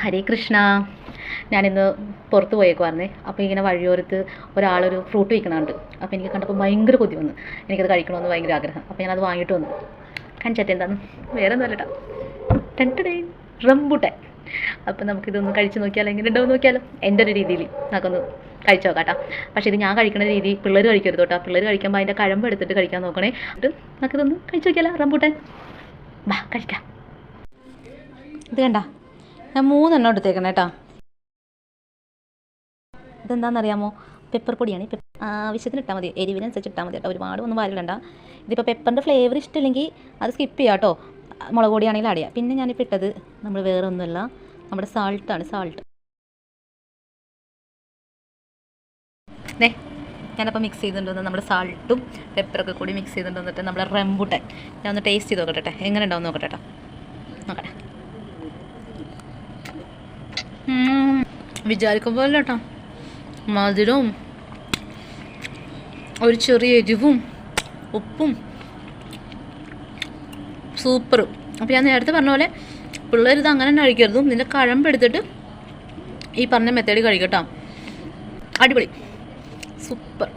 ഹരേ കൃഷ്ണ. ഞാനിന്ന് പുറത്ത് പോയേക്കുമായിരുന്നേ. അപ്പോൾ ഇങ്ങനെ വഴിയോരത്ത് ഒരാളൊരു ഫ്രൂട്ട് വിൽക്കണുണ്ട്. അപ്പോൾ എനിക്ക് കണ്ടപ്പോൾ ഭയങ്കര കൊതി വന്നു. എനിക്കത് കഴിക്കണമെന്ന് ഭയങ്കര ആഗ്രഹം. അപ്പോൾ ഞാനത് വാങ്ങിയിട്ട് വന്നു. കാണിച്ചട്ടെ എന്താന്ന്. വേറെ ഒന്നും അല്ലട്ടോ, ടണ്ടടേ റംബൂട്ടാൻ. അപ്പോൾ നമുക്കിതൊന്ന് കഴിച്ച് നോക്കിയാലോ, എങ്ങനെ ഉണ്ടാവും നോക്കിയാലോ. എൻ്റെ ഒരു രീതിയിൽ നമുക്കൊന്ന് കഴിച്ചു നോക്കാം കേട്ടോ. പക്ഷേ ഇത് ഞാൻ കഴിക്കുന്ന രീതി പിള്ളേർ കഴിക്കരുത് കേട്ടോ. പിള്ളേർ കഴിക്കുമ്പോൾ അതിൻ്റെ കഴമ്പ് എടുത്തിട്ട് കഴിക്കാൻ നോക്കണേ. എന്നിട്ട് നമുക്കിതൊന്ന് കഴിച്ചു നോക്കിയാലോ റംബൂട്ടാൻ. വാ കഴിക്കാം. ഇത് കണ്ട, ഞാൻ 3 എടുത്തേക്കണം കേട്ടോ. ഇതെന്താണെന്നറിയാമോ? പെപ്പർ പൊടിയാണ്. ആവശ്യത്തിന് ഇട്ടാൽ മതി, എരിവിനനുസരിച്ച് ഇട്ടാൽ മതി കേട്ടോ. ഒരുപാട് ഒന്നും വാരിടണ്ട. ഇതിപ്പോൾ പെപ്പറിൻ്റെ ഫ്ലേവർ ഇഷ്ടമില്ലെങ്കിൽ അത് സ്കിപ്പ് ചെയ്യാം കേട്ടോ. മുളക് പൊടിയാണെങ്കിൽ ആഡ് ചെയ്യാം. പിന്നെ ഞാനിപ്പോൾ ഇട്ടത് നമ്മൾ വേറെ ഒന്നുമല്ല, നമ്മുടെ സാൾട്ടാണ്. സാൾട്ട് ഞാനപ്പോൾ മിക്സ് ചെയ്തിട്ടുണ്ടെന്ന് നമ്മുടെ സാൾട്ടും പെപ്പറൊക്കെ കൂടി മിക്സ് ചെയ്തിട്ടുണ്ടെന്നിട്ട് നമ്മുടെ റംബൂട്ടാൻ ഞാൻ ഒന്ന് ടേസ്റ്റ് ചെയ്ത് നോക്കട്ടെ, എങ്ങനെ ഉണ്ടാവും നോക്കട്ടെ കേട്ടോ. നോക്കട്ടെ. വിചാരിക്കുമ്പോൾ അല്ല കേട്ടോ, മധുരവും ഒരു ചെറിയ എരിവും ഉപ്പും സൂപ്പറും. അപ്പോൾ ഞാൻ നേരത്തെ പറഞ്ഞ പോലെ പിള്ളേർ ഇത് അങ്ങനെ തന്നെ കഴിക്കരുതും. ഇതിൻ്റെ കഴമ്പെടുത്തിട്ട് ഈ പറഞ്ഞ മെത്തേഡ് കഴിക്കട്ടോ. അടിപൊളി, സൂപ്പർ.